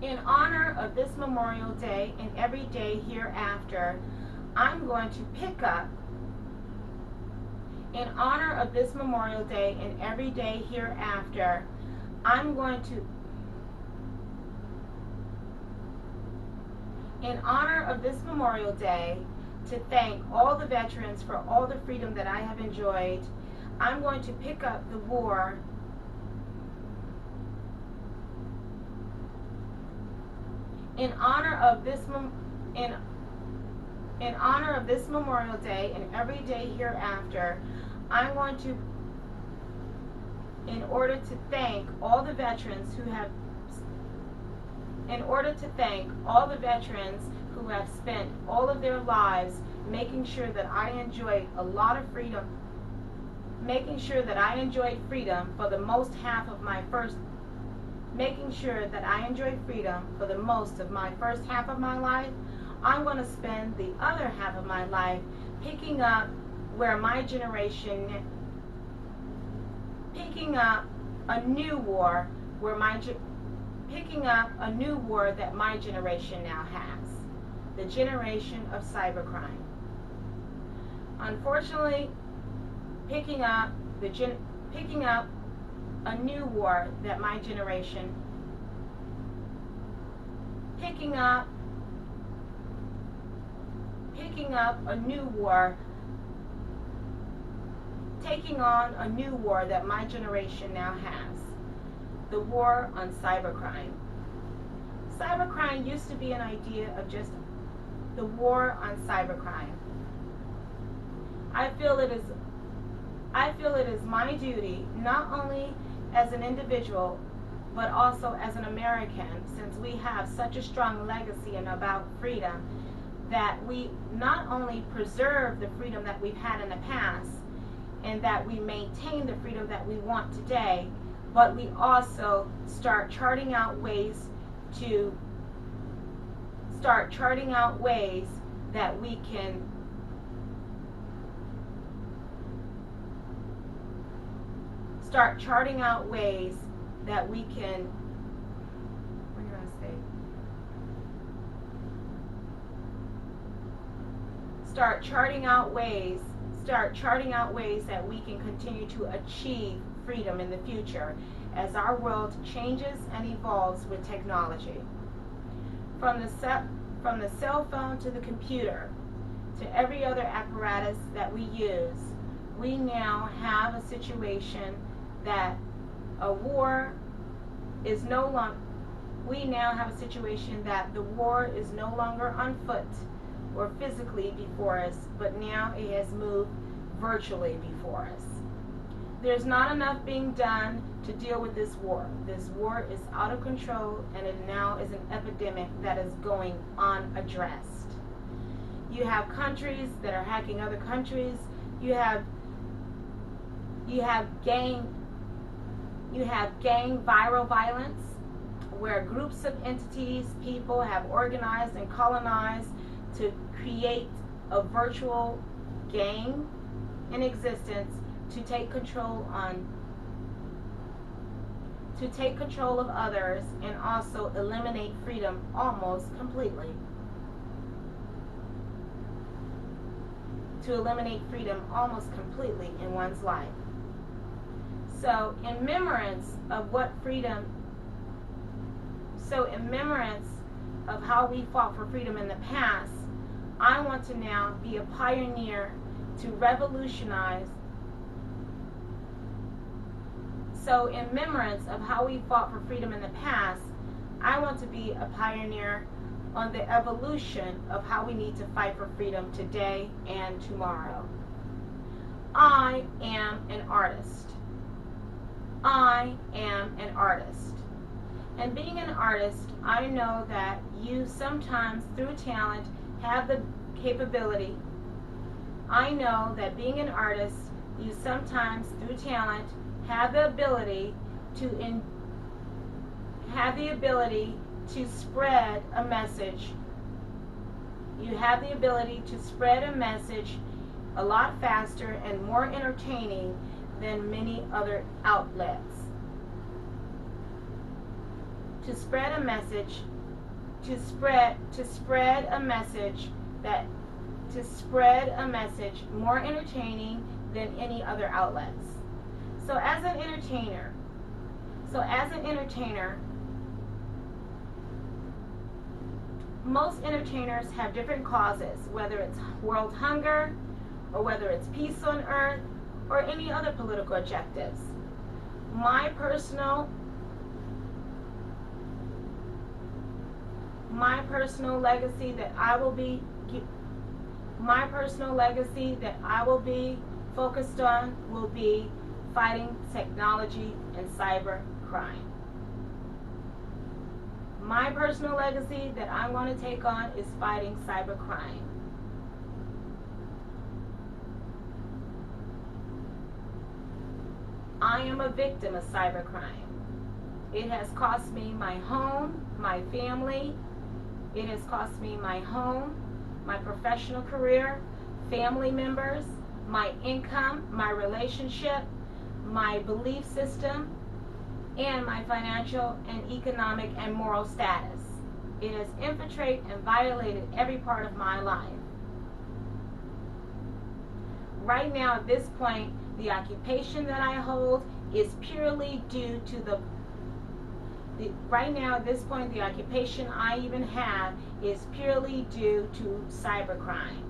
In honor of this Memorial Day and every day hereafter, I'm going to pick up. In honor of this Memorial Day and every day hereafter, I'm going to. In honor of this Memorial Day, to thank all the veterans for all the freedom that I have enjoyed, I'm going to pick up the war. In honor of this Memorial Day and every day hereafter, I'm going to, in order to thank all the veterans who have spent all of their lives making sure that I enjoyed a lot of freedom, making sure that I enjoyed freedom for the most of my first half of my life, I'm going to spend the other half of my life picking up a new war that my generation now has, the generation of cybercrime. Unfortunately, picking up a new war that my generation, taking on a new war that my generation now has, the war on cybercrime. Cybercrime used to be an idea of just the war on cybercrime. I feel it is my duty, not only as an individual, but also as an American, since we have such a strong legacy and about freedom, that we not only preserve the freedom that we've had in the past, and that we maintain the freedom that we want today, but we also start charting out ways that we can continue to achieve freedom in the future as our world changes and evolves with technology. From the cell phone to the computer to every other apparatus that we use, we now have a situation that the war is no longer on foot or physically before us, but now it has moved virtually before us. There's not enough being done to deal with this war. This war is out of control, and it now is an epidemic that is going unaddressed. You have countries that are hacking other countries. You have gang viral violence, where groups of entities, people have organized and colonized to create a virtual gang in existence to take control of others and also eliminate freedom almost completely. In one's life. So in remembrance of how we fought for freedom in the past, I want to now be a pioneer to revolutionize. So in remembrance of how we fought for freedom in the past, I want to be a pioneer on the evolution of how we need to fight for freedom today and tomorrow. I am an artist. And being an artist, I know that you sometimes, through talent, have the capability. I know that being an artist, you sometimes, through talent, have the ability to spread a message. You have the ability to spread a message a lot faster and more entertaining than many other outlets. To spread a message to spread a message more entertaining than any other outlets. So as an entertainer, most entertainers have different causes, whether it's world hunger, or whether it's peace on earth, or any other political objectives. My personal legacy that I will be focused on will be fighting technology and cyber crime. My personal legacy that I want to take on is fighting cyber crime. I am a victim of cybercrime. It has cost me my home, my family. It has cost me my home, my professional career, family members, my income, my relationship, my belief system, and my financial and economic and moral status. It has infiltrated and violated every part of my life. Right now, at this point, the occupation that I hold is purely due to the occupation I even have is purely due to cybercrime.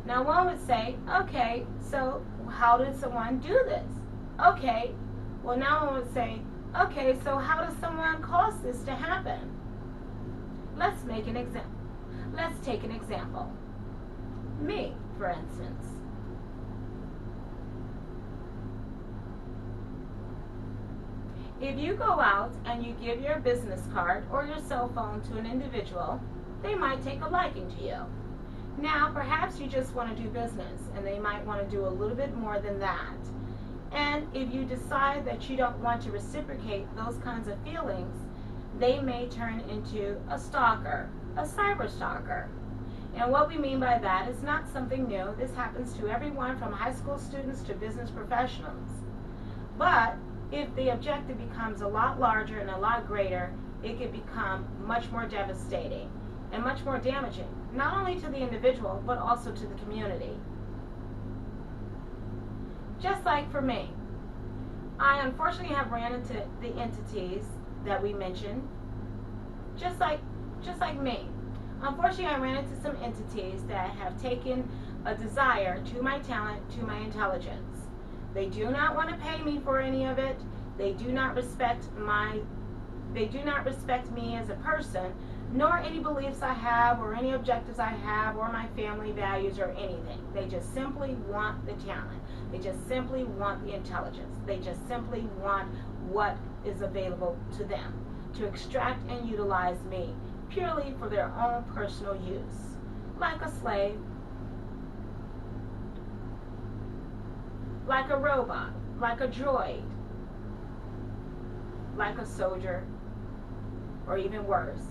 Now one would say, okay, so how did someone do this? Okay, well now one would say, okay, so how does someone cause this to happen? Let's take an example. Me, for instance. If you go out and you give your business card or your cell phone to an individual, they might take a liking to you. Now, perhaps you just want to do business, and they might want to do a little bit more than that. And if you decide that you don't want to reciprocate those kinds of feelings, they may turn into a stalker, a cyber stalker. And what we mean by that is not something new. This happens to everyone from high school students to business professionals. But if the objective becomes a lot larger and a lot greater, it can become much more devastating and much more damaging, not only to the individual, but also to the community. Just like for me, I unfortunately have ran into the entities that we mentioned, just like me. Unfortunately, I ran into some entities that have taken a desire to my talent, to my intelligence. They do not want to pay me for any of it. They do not respect me as a person, nor any beliefs I have, or any objectives I have, or my family values, or anything. They just simply want the talent. They just simply want the intelligence. They just simply want what is available to them, to extract and utilize me purely for their own personal use, like a slave, like a robot, like a droid, like a soldier, or even worse.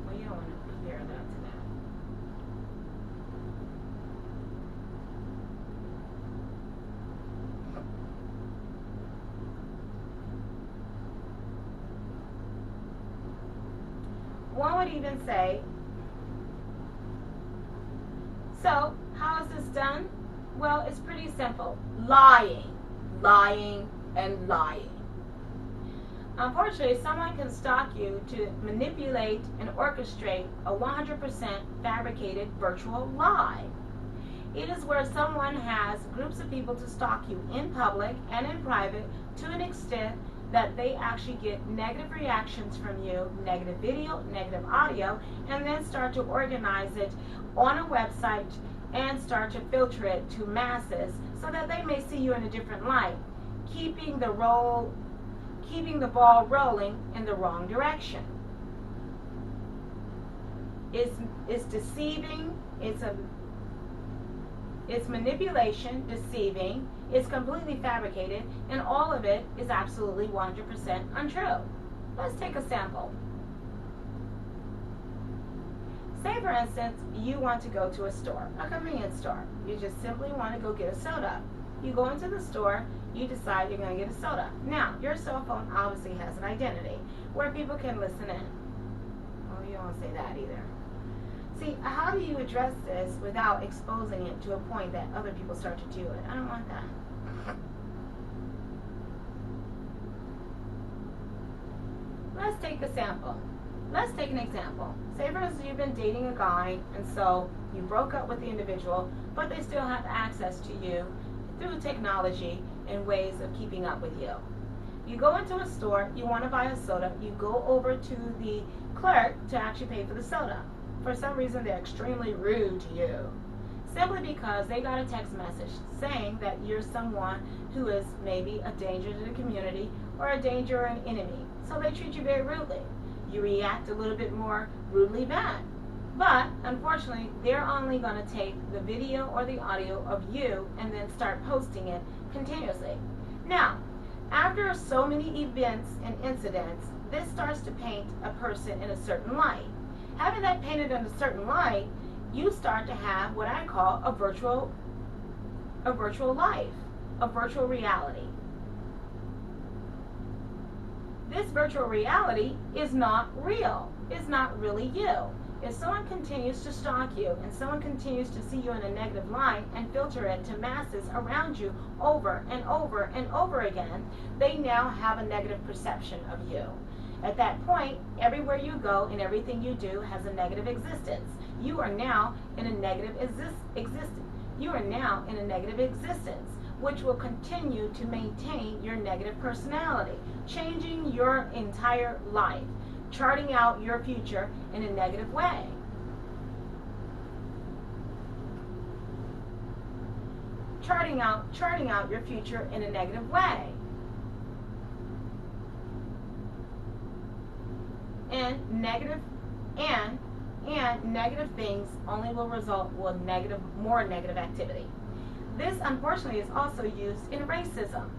Well, you don't want to compare that to that. One would even say, so how is this done? Well, it's pretty simple. Lying, lying, and lying. Unfortunately, someone can stalk you to manipulate and orchestrate a 100% fabricated virtual lie. It is where someone has groups of people to stalk you in public and in private to an extent that they actually get negative reactions from you, negative video, negative audio, and then start to organize it on a website and start to filter it to masses so that they may see you in a different light, keeping the ball rolling in the wrong direction. It's deceiving, it's manipulation, deceiving, it's completely fabricated, and all of it is absolutely 100% untrue. Let's take a sample. Say, for instance, you want to go to a store, a convenience store. You just simply want to go get a soda. you go into the store, you decide you're going to get a soda. Now, your cell phone obviously has an identity where people can listen in. Oh, you don't say that either. See, how do you address this without exposing it to a point that other people start to do it? I don't want that. Let's take a sample. Let's take an example. Say for instance you've been dating a guy, and so you broke up with the individual, but they still have access to you through technology and ways of keeping up with you. You go into a store, you want to buy a soda, you go over to the clerk to actually pay for the soda. For some reason they're extremely rude to you, simply because they got a text message saying that you're someone who is maybe a danger to the community or a danger or an enemy. So they treat you very rudely. You react a little bit more rudely back. But unfortunately, they're only going to take the video or the audio of you and then start posting it continuously. Now, after so many events and incidents, this starts to paint a person in a certain light. Having that painted in a certain light, you start to have what I call a virtual life, a virtual reality. This virtual reality is not real. It's not really you. If someone continues to stalk you and someone continues to see you in a negative light and filter it to masses around you over and over and over again, they now have a negative perception of you. At that point, everywhere you go and everything you do has a negative existence. You are now in a negative existence. You are now in a negative existence, which will continue to maintain your negative personality, changing your entire life, charting out your future in a negative way. Charting out your future in a negative way. And negative things only will result with more negative activity. This unfortunately is also used in racism.